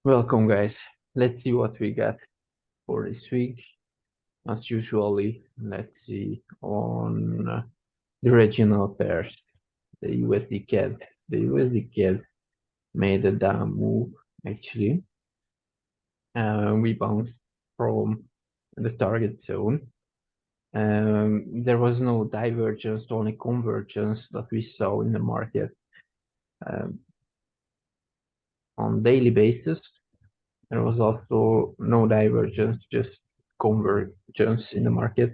Welcome, guys. Let's see what we got for this week. As usually, let's see on the regional pairs. The USD CAD. The USD CAD made a down move actually. We bounced from the target zone. There was no divergence, only convergence that we saw in the market um, on daily basis. There was also no divergence, just convergence in the market.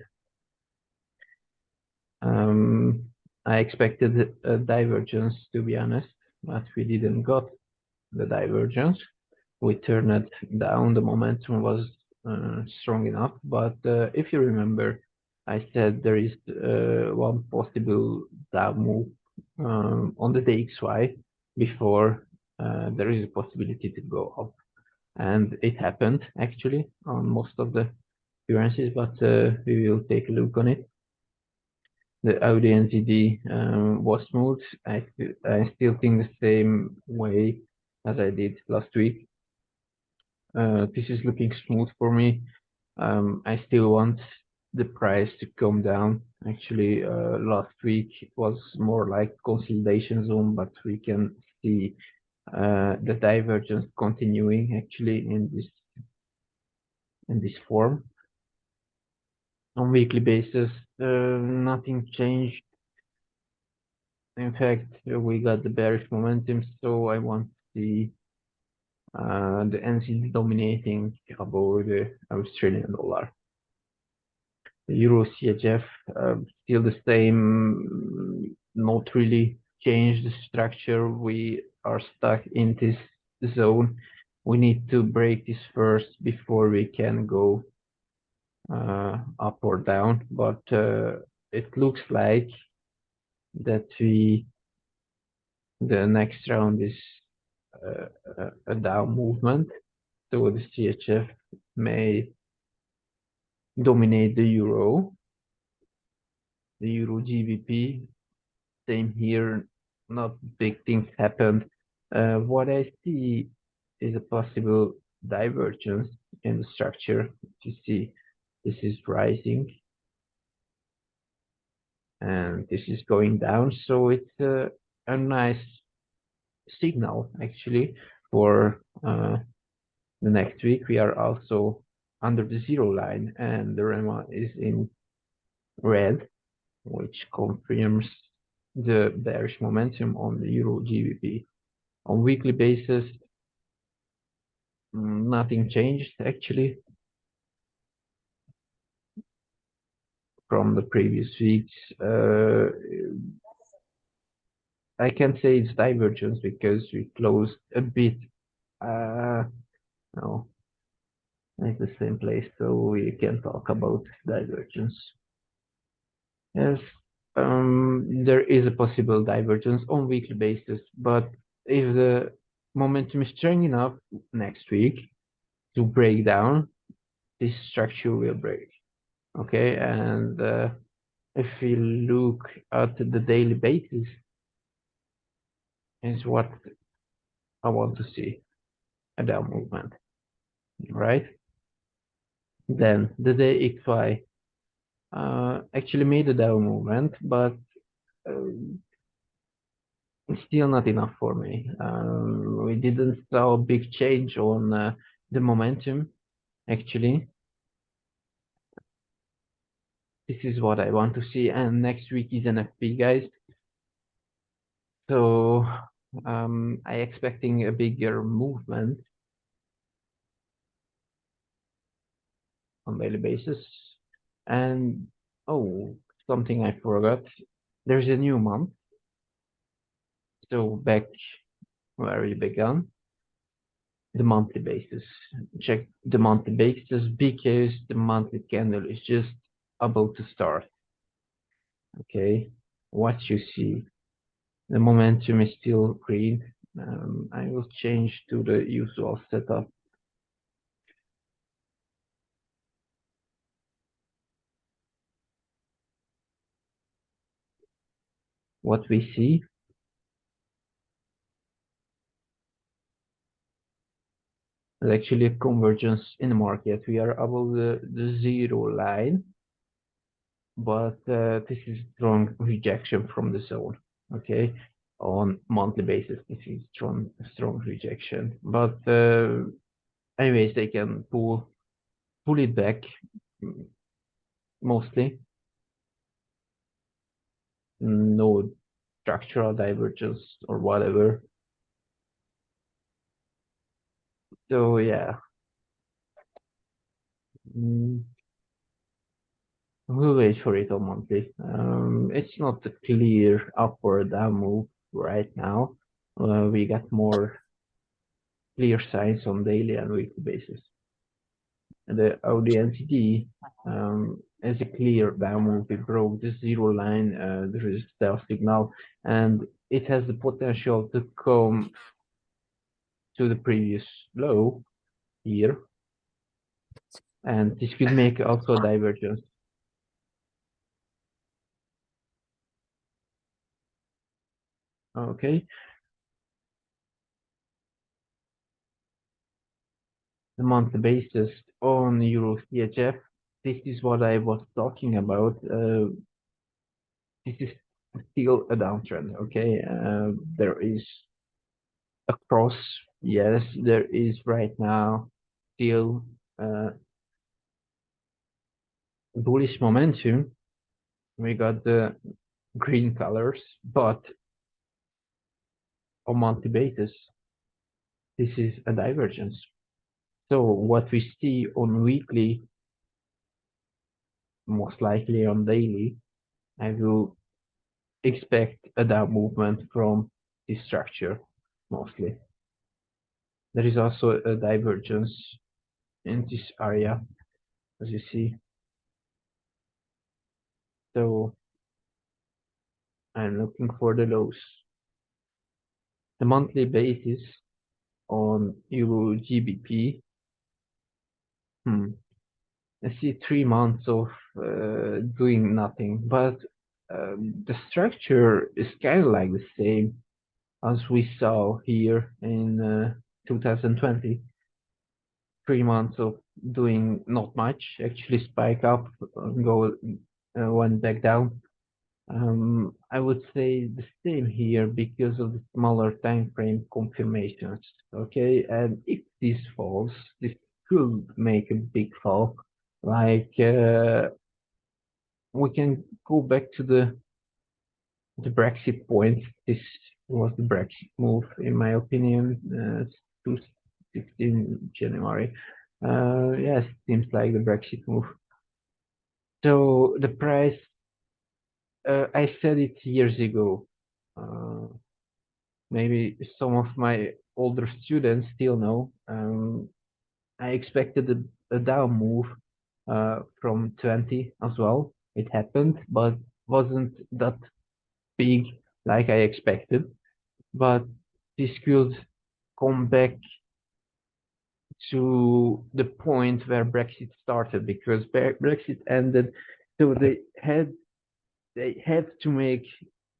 Um, I expected a divergence, to be honest, but we didn't got the divergence. We turned it down. The momentum was strong enough, but if you remember, I said there is one possible down move on the DXY before there is a possibility to go up, and it happened actually on most of the currencies. But we will take a look on it. The Audi NZD was smooth. I still think the same way as I did last week. This is looking smooth for me. I still want the price to come down. Actually, last week it was more like consolidation zone, but we can see the divergence continuing actually in this form. On weekly basis, nothing changed. In fact, we got the bearish momentum, so I want to see the NZD dominating above the Australian dollar. The Euro CHF still the same, not really changed the structure. We are stuck in this zone. We need to break this first before we can go up or down, but it looks like that the next round is a down movement, so the CHF may dominate the Euro GBP. Same here, not big things happened. What I see is a possible divergence in the structure. You see, this is rising and this is going down, so it's a nice signal actually for the next week. We are also under the zero line and the REMA is in red, which confirms the bearish momentum on the Euro GBP. On weekly basis, nothing changed actually from the previous weeks. I can say it's divergence because we closed a bit. No, it's the same place, so we can talk about divergence. Yes, there is a possible divergence on weekly basis, but if the momentum is strong enough next week to break down, this structure will break. Okay, and if we look at the daily basis, is what I want to see, a down movement, right? Then the DXY actually made a down movement, but it's still not enough for me. We didn't saw a big change on the momentum, actually. This is what I want to see, and next week is NFP, guys. So I expecting a bigger movement on daily basis. And oh, something I forgot. There's a new month. So back where we began, the monthly basis. Check the monthly basis because the monthly candle is just about to start. Okay, what you see, the momentum is still green. I will change to the usual setup. What we see, There's actually a convergence in the market. We are above the zero line, but this is strong rejection from the zone. Okay, on monthly basis, this is strong rejection. But anyways, they can pull it back mostly. No structural divergence or whatever. So yeah, mm, we'll wait for it on monthly. It's not a clear up or down move right now. We got more clear signs on daily and weekly basis. And the ODNCD is a clear down move. It broke the zero line, there is a signal, and it has the potential to come to the previous low here, and this will make also a divergence. Okay, the monthly basis on Euro CHF. This is what I was talking about. This is still a downtrend. Okay, there is a cross. Yes, there is right now still bullish momentum. We got the green colors, but on monthly basis, this is a divergence. So what we see on weekly, most likely on daily, I will expect a down movement from this structure mostly. There is also a divergence in this area, as you see. So I'm looking for the lows. The monthly basis on Euro GBP. I see 3 months of doing nothing, but the structure is kind of like the same as we saw here in 2020. 3 months of doing not much, actually spike up, go went back down. I would say the same here because of the smaller time frame confirmations. Okay, and if this falls, this could make a big fall. Like we can go back to the Brexit point. This was the Brexit move, in my opinion. 2016 January. Yes, seems like the Brexit move. So the price, I said it years ago. Uh, Maybe some of my older students still know. I expected a down move from 20 as well. It happened, but wasn't that big like I expected. But this could come back to the point where Brexit started because Brexit ended, so they had to make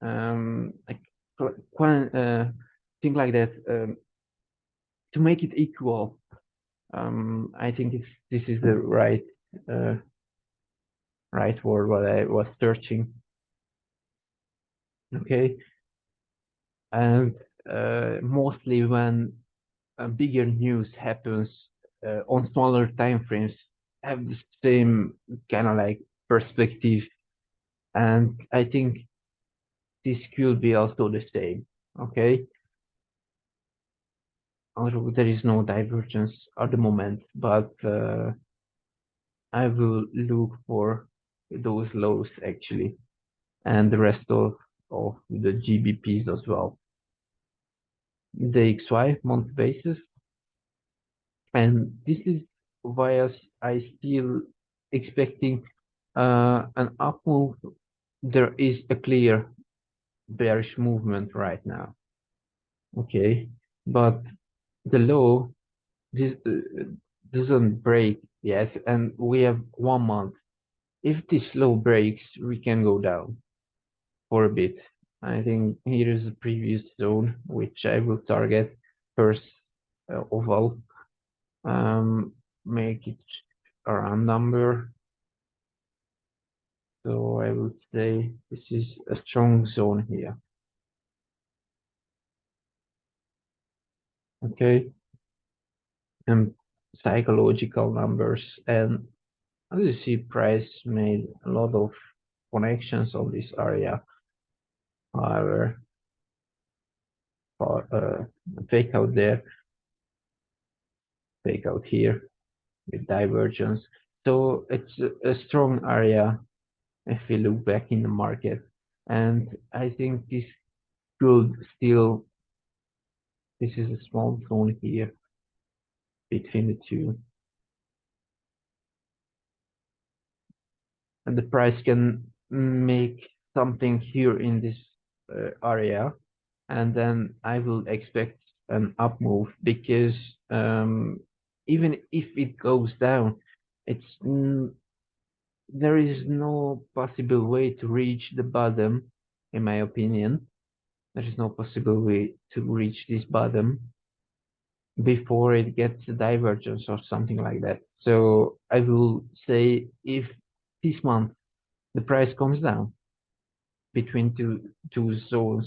like thing like that to make it equal. I think this is the uh, right word what I was searching. Okay, and mostly when bigger news happens on smaller time frames, have the same kind of like perspective, and I think this could be also the same. Okay, although there is no divergence at the moment, but I will look for those lows actually, and the rest of the GBPs as well. The XY month basis, and this is why I still expecting an up move. There is a clear bearish movement right now. Okay, but the low this doesn't break yet, and we have 1 month. If this low breaks, we can go down for a bit. I think here is the previous zone, which I will target first of all. make it a round number. So I would say this is a strong zone here. Okay, and psychological numbers. And as you see, price made a lot of connections on this area. However, for fake out there, fake out here with divergence. So it's a strong area if we look back in the market. And I think this could still, this is a small zone here between the two. And the price can make something here in this area. And then I will expect an up move because even if it goes down, it's there is no possible way to reach the bottom, in my opinion. There is no possible way to reach this bottom before it gets a divergence or something like that. So I will say if this month the price comes down between two zones,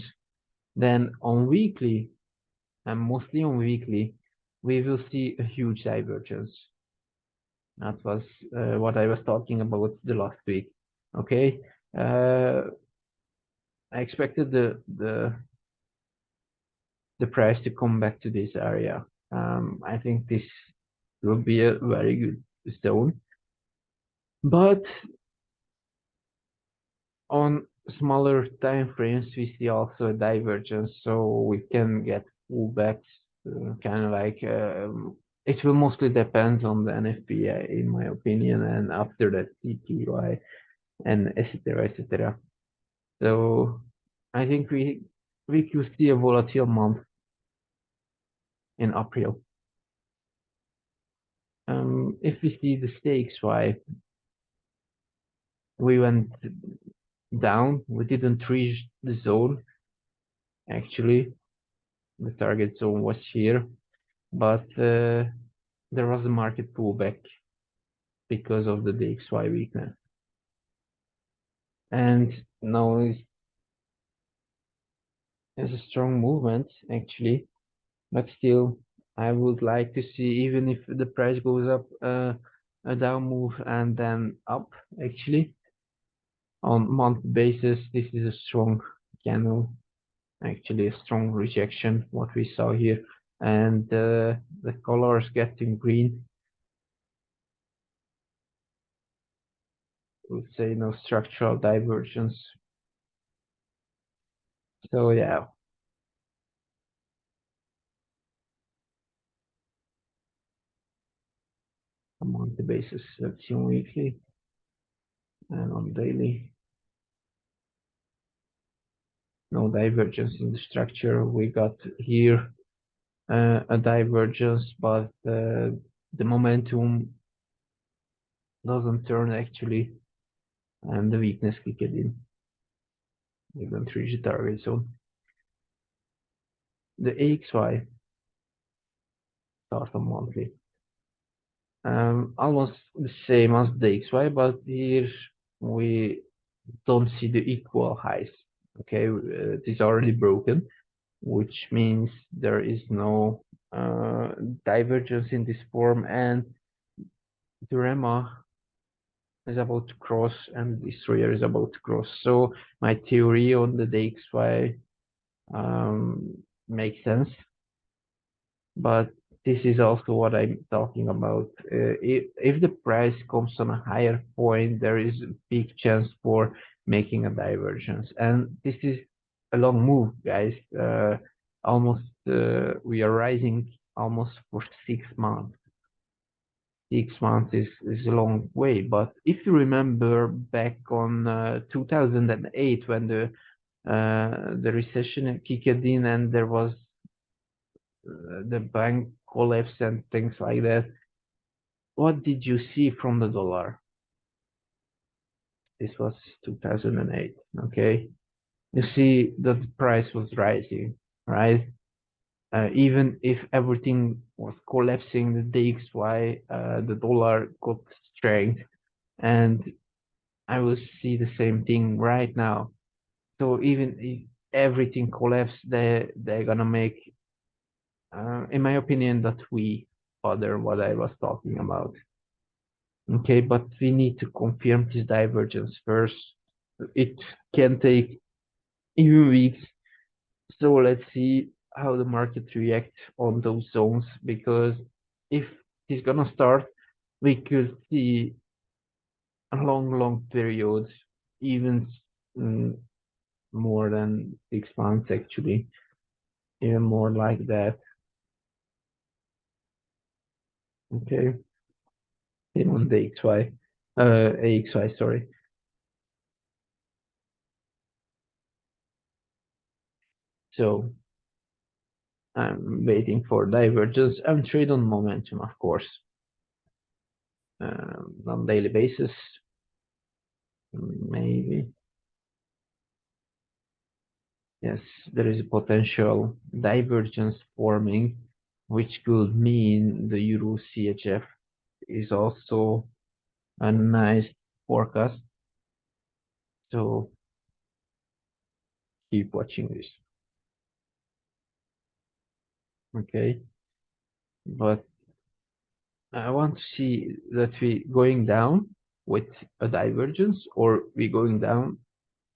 then on weekly and mostly on weekly, we will see a huge divergence. That was what I was talking about the last week. Okay, I expected the price to come back to this area. I think this will be a very good zone, but on smaller time frames, we see also a divergence, so we can get pullbacks, kind of like it will mostly depend on the NFP, in my opinion, and after that CPY and etc. etc. So I think we could see a volatile month in April. If we see the stakes, why we went down, we didn't reach the zone. Actually, the target zone was here, but there was a market pullback because of the DXY weakness. And now it's a strong movement actually, but still, I would like to see even if the price goes up, a down move and then up actually on month basis. This is a strong candle, actually a strong rejection what we saw here, and the colors getting green. Would say no structural divergence. So yeah, on monthly basis, let's see on weekly and on daily. No divergence in the structure. We got here a divergence, but the momentum doesn't turn actually, and the weakness kicked in. We don't reach the target zone. The AXY starts on monthly. Almost the same as the XY, but here we don't see the equal highs. Okay, it is already broken, which means there is no divergence in this form, and the REMA is about to cross and this destroyer is about to cross. So my theory on the DXY makes sense, but this is also what I'm talking about. If the price comes on a higher point, there is a big chance for making a divergence, and this is a long move, guys. Almost we are rising almost for 6 months. 6 months is a long way, but if you remember back on 2008 when the recession kicked in and there was the bank collapse and things like that, what did you see from the dollar? This was 2008. Okay, you see that the price was rising, right? Even if everything was collapsing, the DXY, the dollar got strength, and I will see the same thing right now. So even if everything collapses, they're gonna make, in my opinion, that we other what I was talking about. Okay, but we need to confirm this divergence first. It can take even weeks. So let's see how the market reacts on those zones, because if it's gonna start, we could see a long period, even mm, more than 6 months actually, even more like that. Okay, even on the XY, AXY, sorry. So I'm waiting for divergence. I'm trade on momentum, of course, on daily basis, maybe. Yes, there is a potential divergence forming, which could mean the Euro CHF is also a nice forecast. So keep watching this. Okay, but I want to see that we going down with a divergence, or we going down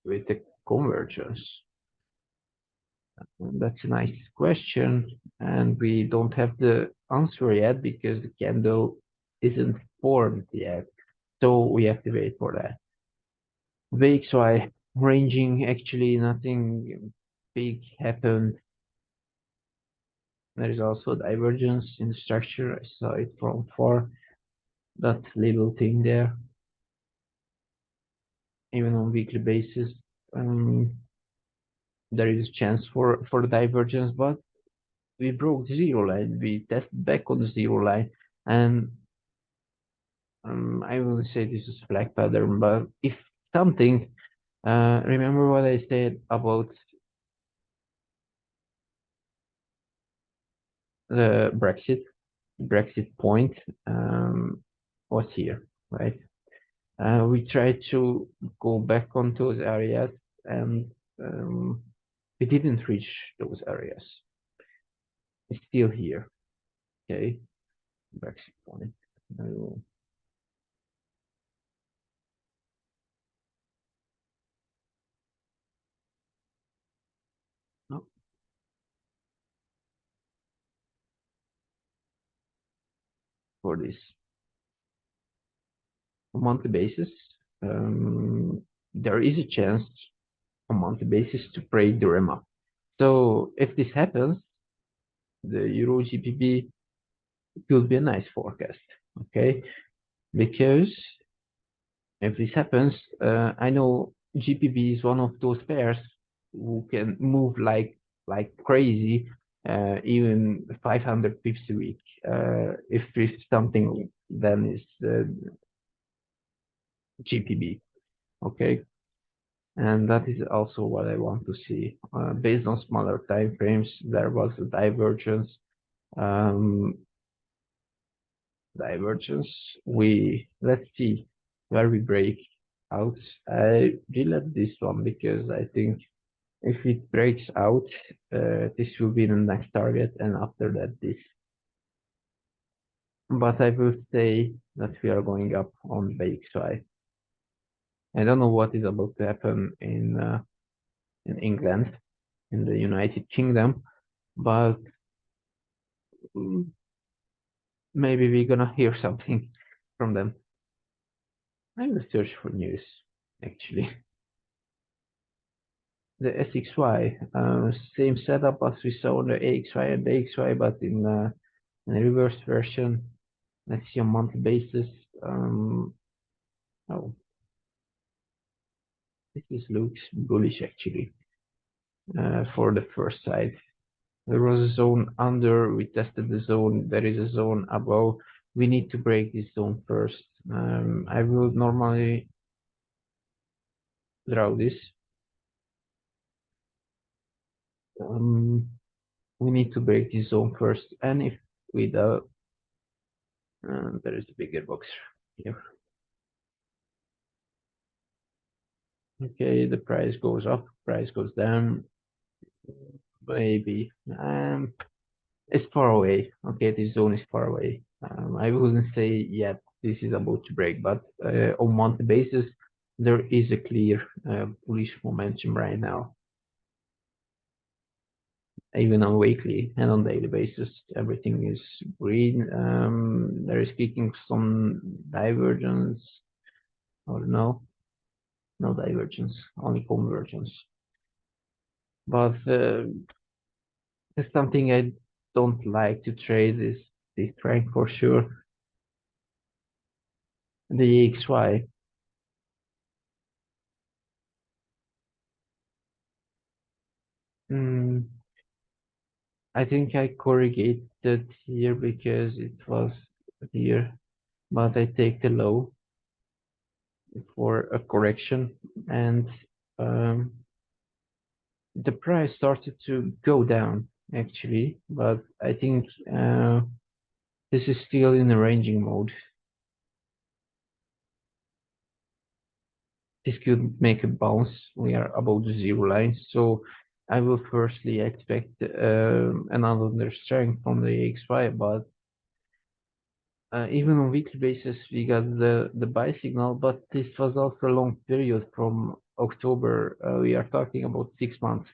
with a convergence. That's a nice question, and we don't have the answer yet because the candle isn't formed yet. So we have to wait for that. VXY ranging, actually nothing big happened. There is also divergence in the structure. I saw it from far. That little thing there, even on weekly basis, um, there is a chance for the divergence, but we broke the zero line. We tested back on the zero line, and I wouldn't say this is flag pattern, but if something, remember what I said about the Brexit point, was here, right? We tried to go back on those areas, and um, we didn't reach those areas. It's still here, okay? Brexit point. Uh, no, for this monthly basis, there is a chance on monthly basis to break the REMA. So if this happens, the Euro GBP could be a nice forecast, okay? Because if this happens, I know GBP is one of those pairs who can move like crazy, even 500 pips a week. If it's something, then it's GBP, okay? And that is also what I want to see. Based on smaller time frames, there was a um, divergence. Let's see where we break out. I really like this one because I think if it breaks out, this will be the next target, and after that this. But I will say that we are going up on the XY. I don't know what is about to happen in England, in the United Kingdom, but mm, maybe we're gonna hear something from them. I will search for news actually. The SXY, same setup as we saw on the AXY and the XY, but in a reverse version. Let's see on monthly basis. Oh, this looks bullish actually, for the first side. There was a zone under, we tested the zone, there is a zone above. We need to break this zone first. I will normally draw this. Um, We need to break this zone first, and if we do, there is a bigger box here. Okay, the price goes up, price goes down, maybe. It's far away. Okay, this zone is far away. I wouldn't say yet this is about to break, but on monthly basis, there is a clear bullish momentum right now. Even on weekly and on daily basis, everything is green. There is kicking some divergence, or no divergence, only convergence. But it's something I don't like to trade is this rank for sure. The XY. Mm, I think I corrugated here because it was here, but I take the low for a correction, and um, the price started to go down actually, but I think this is still in a ranging mode. This could make a bounce. We are above the zero line, so I will firstly expect another strength from the XY, but even on weekly basis, we got the buy signal, but this was also a long period from October. We are talking about 6 months.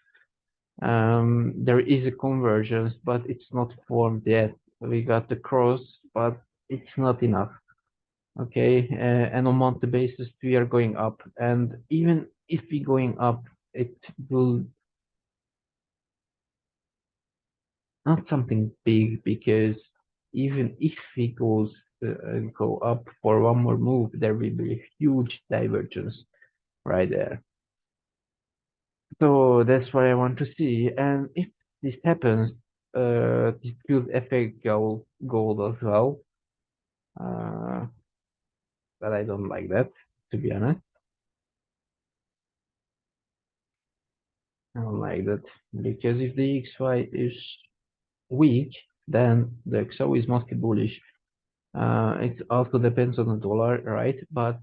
There is a convergence, but it's not formed yet. We got the cross, but it's not enough. Okay, and on monthly basis, we are going up, and even if we going up, it will not something big because even if we go up for one more move, there will be a huge divergence right there. So that's what I want to see. And if this happens, this could affect gold as well. Uh, but I don't like that, to be honest. I don't like that because if the XY is weak, then the XO is mostly bullish. It also depends on the dollar, right? But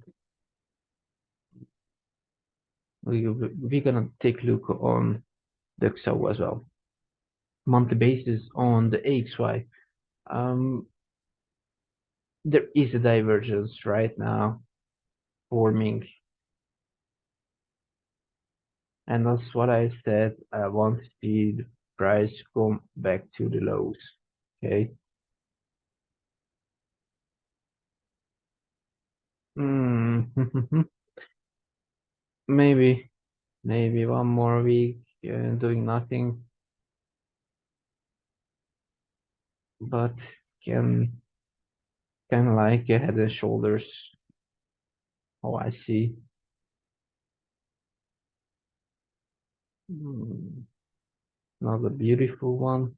we're gonna take a look on the XO as well. Monthly basis on the AXY. Um, there is a divergence right now forming, and that's what I said. I want to see the price come back to the lows. Okay. Hmm. maybe maybe one more week doing nothing, but can like a head and shoulders. How I see. Hmm, Not a beautiful one.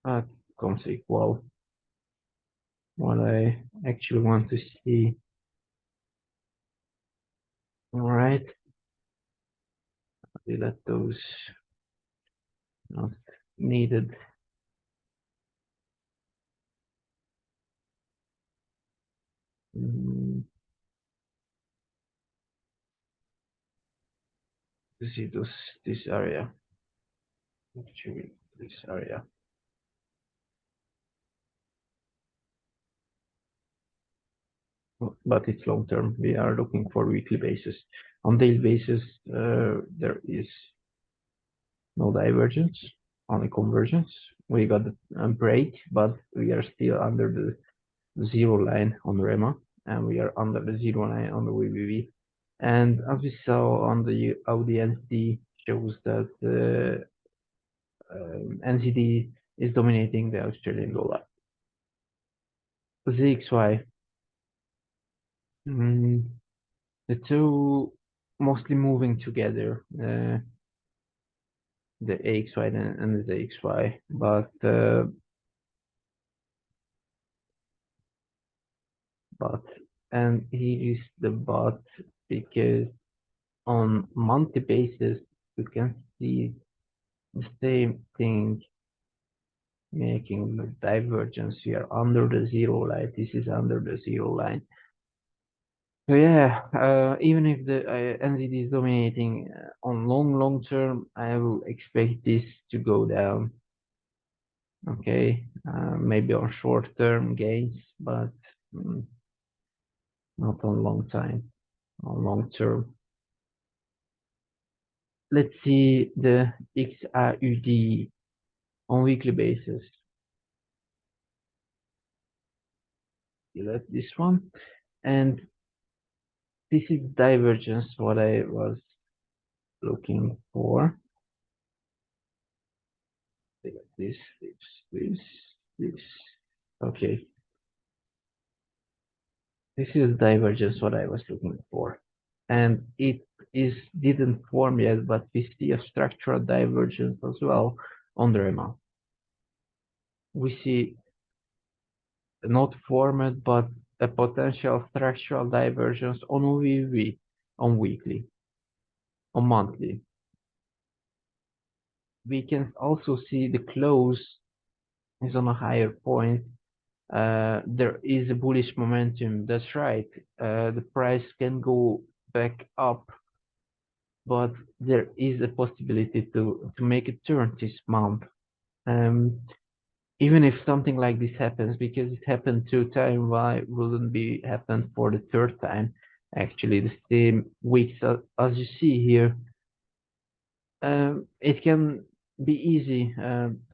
That comes equal what I actually want to see. All right, we let those not needed. Mm, to see this area, actually this area, but it's long term. We are looking for weekly basis. On daily basis, there is no divergence, only convergence. We got a break, but we are still under the zero line on REMA, and we are under the zero line on the VVV. And as we saw on the Audi NCD shows that NCD is dominating the Australian dollar. ZXY, mm, the two mostly moving together, the AXY and the ZXY, but and here is the but, because on monthly basis you can see the same thing making the divergence here under the zero line. This is under the zero line. So yeah, even if the NZD is dominating on long term, I will expect this to go down. Okay, maybe on short term gains, but mm, not on long time, on long term. Let's see the XAUD on weekly basis. Select this one, and this is divergence, what I was looking for. This, this. Okay, this is divergence, what I was looking for, and it is didn't form yet, but we see a structural divergence as well on the REMA. We see not formed, but a potential structural divergence on VV, on weekly, on monthly. We can also see the close is on a higher point. There is a bullish momentum. That's right. The price can go back up, but there is a possibility to make a turn this month. Um, Even if something like this happens, because it happened 2 times, why wouldn't be happen for the third time? Actually, the same weeks as you see here. It can be easy.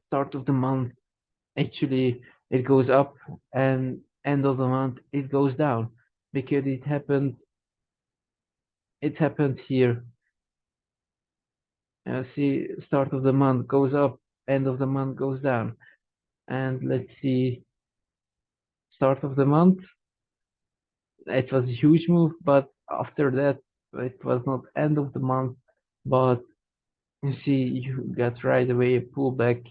Start of the month, actually, it goes up, and end of the month it goes down, because it happened. It happened here. See, start of the month goes up, end of the month goes down, and let's see, start of the month it was a huge move, but after that, it was not end of the month, but you see, you got right away a pullback,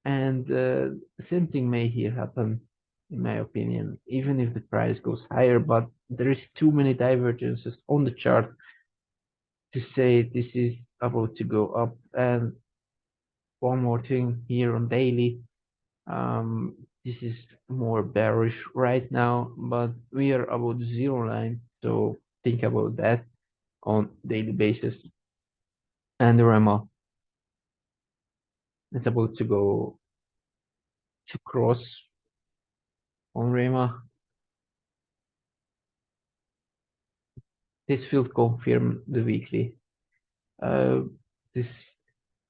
and the same thing may here happen, in my opinion, even if the price goes higher, but there is too many divergences on the chart to say this is about to go up. And one more thing here on daily, um, this is more bearish right now, but we are about the zero line, so think about that on daily basis. And the REMA is about to go to cross on REMA. This will confirm the weekly. This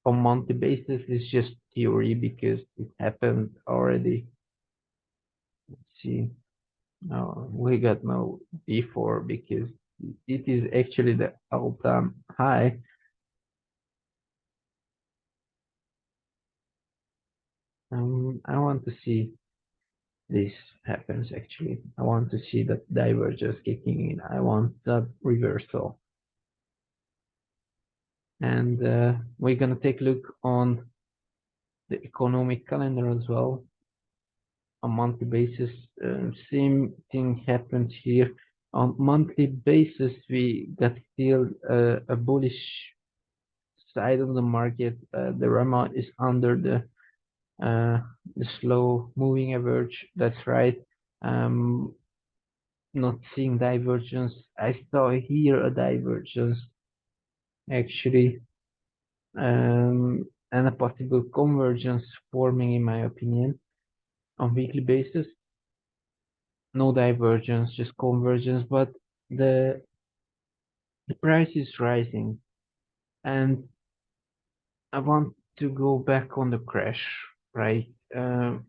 on monthly basis is just theory because it happened already. Let's see. No, we got no before because it is actually the all-time high. I want to see this happens actually. I want to see that divergence kicking in. I want that reversal. And we're gonna take a look on the economic calendar as well on monthly basis. Same thing happened here. On monthly basis, we got still a bullish side of the market. The REMA is under the slow moving average. That's right. Not seeing divergence. I saw here a divergence actually, and a possible convergence forming, in my opinion, on weekly basis. No divergence, just convergence, but the the price is rising, and I want to go back on the crash, right?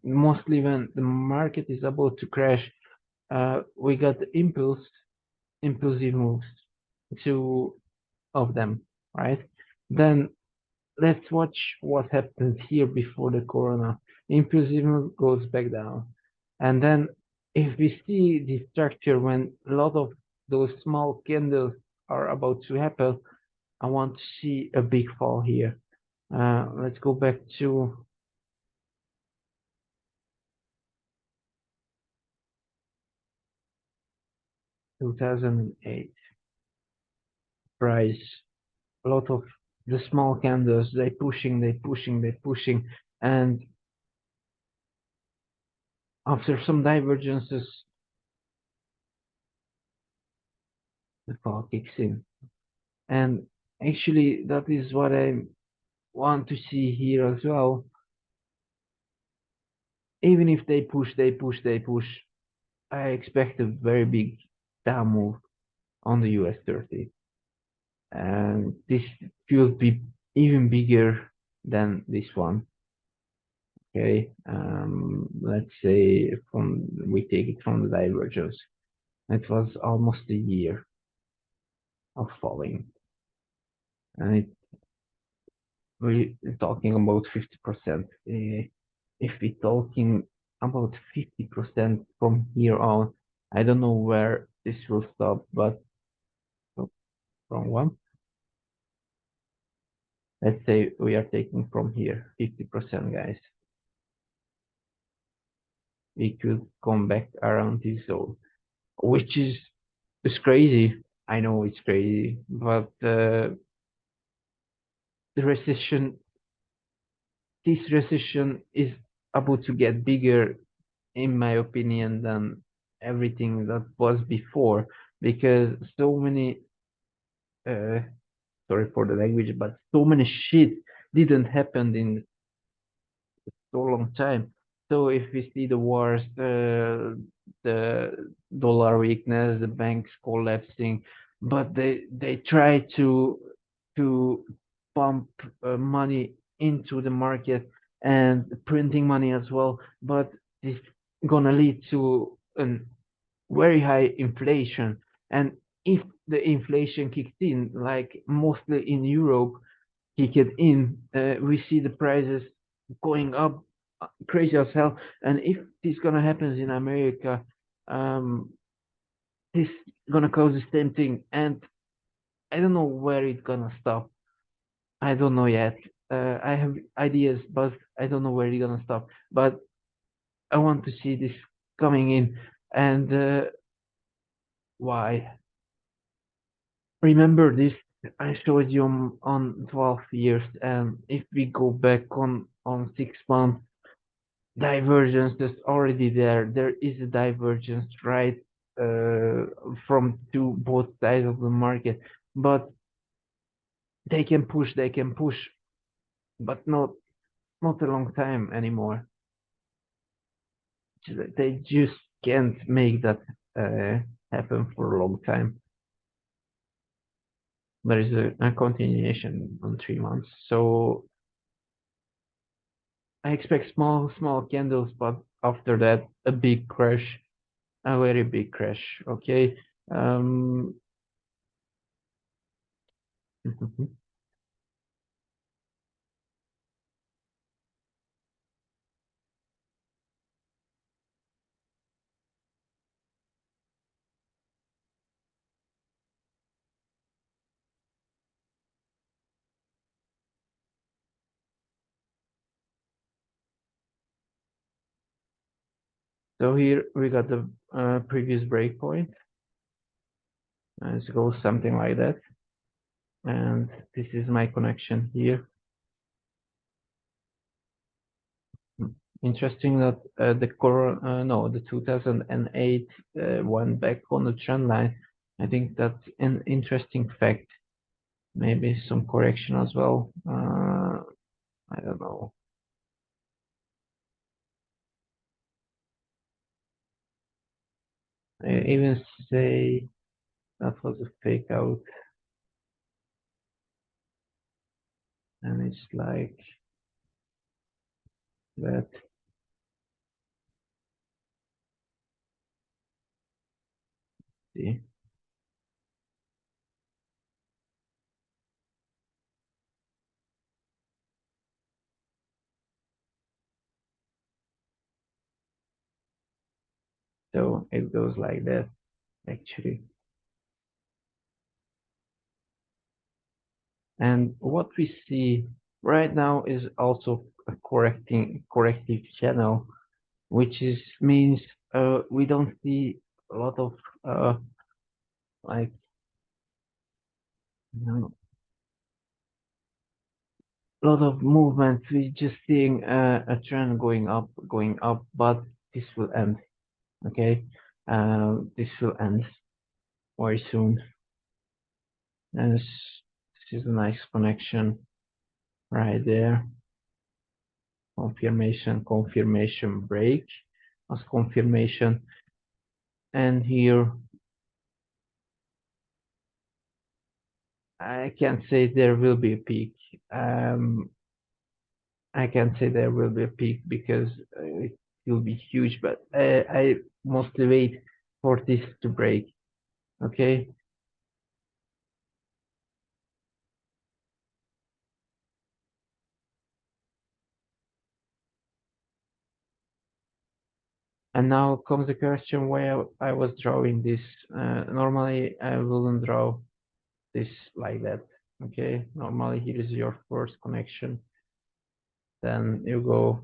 Mostly when the market is about to crash, we got the impulsive moves, two of them, right? Then let's watch what happened here before the corona. Impulsive move goes back down, and then if we see the structure when a lot of those small candles are about to happen, I want to see a big fall here. Let's go back to 2008 price, a lot of the small candles, they pushing, and after some divergences, the fall kicks in. And actually, that is what I want to see here as well. Even if they push, I expect a very big down move on the US 30. And this will be even bigger than this one. Okay, let's say from we take it from the divergence. It was almost a year of falling, and we're talking about 50%. If we're talking about 50% from here on, I don't know where this will stop, but from one, let's say we are taking from here 50%, guys. We could come back around this zone, which is it's crazy. I know it's crazy, but the recession, this recession is about to get bigger, in my opinion, than everything that was before, because so many, uh, sorry for the language, but so many shit didn't happen in so long time. So if we see the wars, the dollar weakness, the banks collapsing, but they try to pump money into the market and printing money as well, but this gonna lead to a very high inflation. And if the inflation kicked in, like mostly in Europe, kick it in, we see the prices going up crazy as hell. And if this gonna happen in America, um, this gonna cause the same thing. And I don't know where it's gonna stop. I don't know yet. I have ideas, but I don't know where it's gonna stop. But I want to see this coming in. And why? Remember this? I showed you on 12 years, and if we go back on 6 months, divergence is already there. There is a divergence, right, uh, from to both sides of the market, but they can push, but not a long time anymore. They just can't make that uh, happen for a long time. There is a continuation on 3 months, so I expect small candles, but after that a big crash, a very big crash. Okay. Um, So here we got the previous breakpoint. Let's go something like that. And this is my connection here. Interesting that the 2008 went back on the trend line. I think that's an interesting fact. Maybe some correction as well. I don't know. I even say that was a fake out, and it's like that. See, so it goes like that actually. And what we see right now is also a corrective channel, which is means we don't see a lot of like, you know, a lot of movement. We're just seeing a trend going up, but this will end. Okay, this will end very soon. And this is a nice connection right there. Confirmation break as confirmation. And here I can't say there will be a peak. Um, I can't say there will be a peak because it will be huge, but I mostly wait for this to break. Okay. And now comes the question where I was drawing this. Normally I wouldn't draw this like that. Okay. Normally here is your first connection. Then you go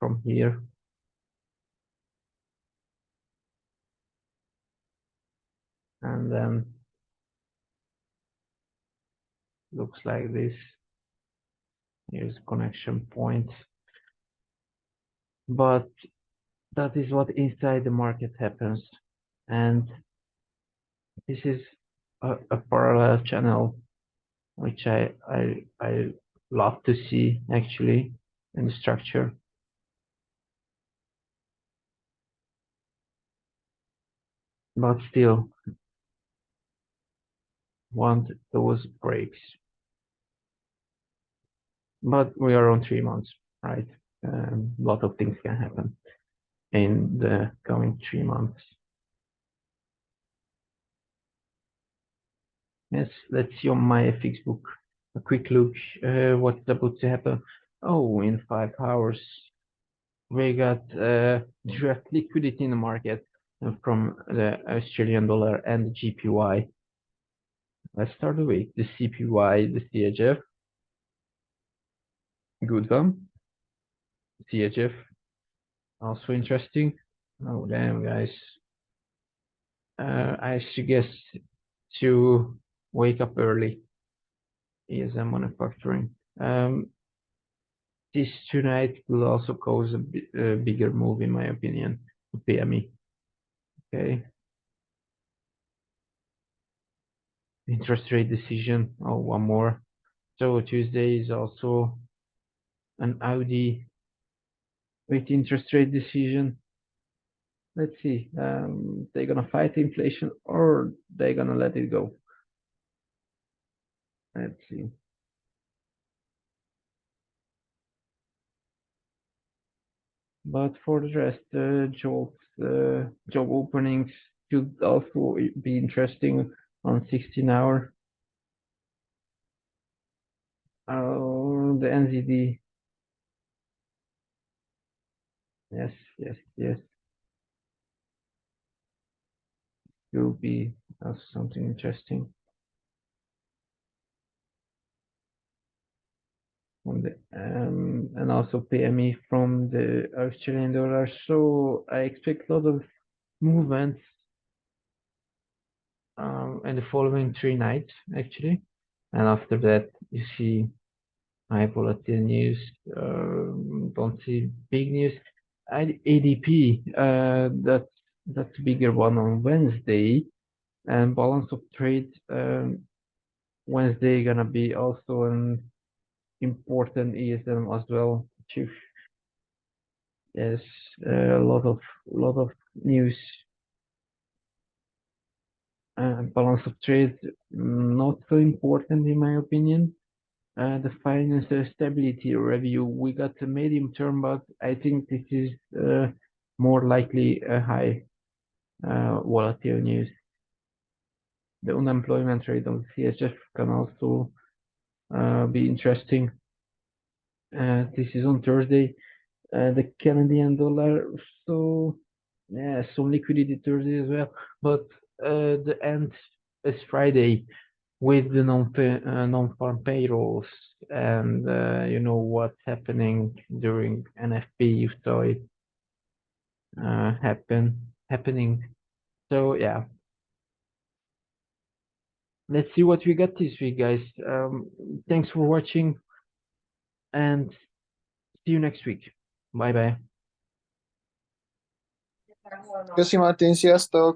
from here, and then looks like this. Here's connection point. But that is what inside the market happens. And this is a parallel channel, which I love to see actually in the structure. But still want those breaks. But we are on 3 months, right? A lot of things can happen in the coming 3 months. Yes, let's see on my FX book. A quick look, what's about to happen. Oh, in 5 hours, we got direct liquidity in the market from the Australian dollar and the GPY. Let's start the week. The CPY, the CHF, good one. CHF, also interesting. Oh, damn, guys. I suggest to wake up early. ESM manufacturing. This tonight will also cause a bigger move, in my opinion, to PME. Okay. Interest rate decision. Oh, one more. So Tuesday is also an Audi with interest rate decision. Let's see. They're gonna fight inflation or they're gonna let it go. Let's see. But for the rest, job openings should also be interesting on 16 hour. The NZD. Yes, yes, yes. Will be also something interesting. On the and also PME from the Australian dollar. So I expect a lot of movements in the following 3 nights actually, and after that you see high volatile news. Don't see big news. ADP, that's a bigger one on Wednesday, and balance of trade Wednesday gonna be also an important ESM as well. Yes, a lot of news. Balance of trade, not so important in my opinion. The financial stability review, we got a medium term, but I think this is more likely a high volatile news. The unemployment rate on CHF can also be interesting. This is on Thursday. The Canadian dollar, so yeah, some liquidity Thursday as well, but the end is Friday with the non-farm payrolls, and you know what's happening during NFP. You saw it happening. So yeah, let's see what we got this week, guys. Thanks for watching and see you next week. Bye bye. Köszi Martin, sziasztok!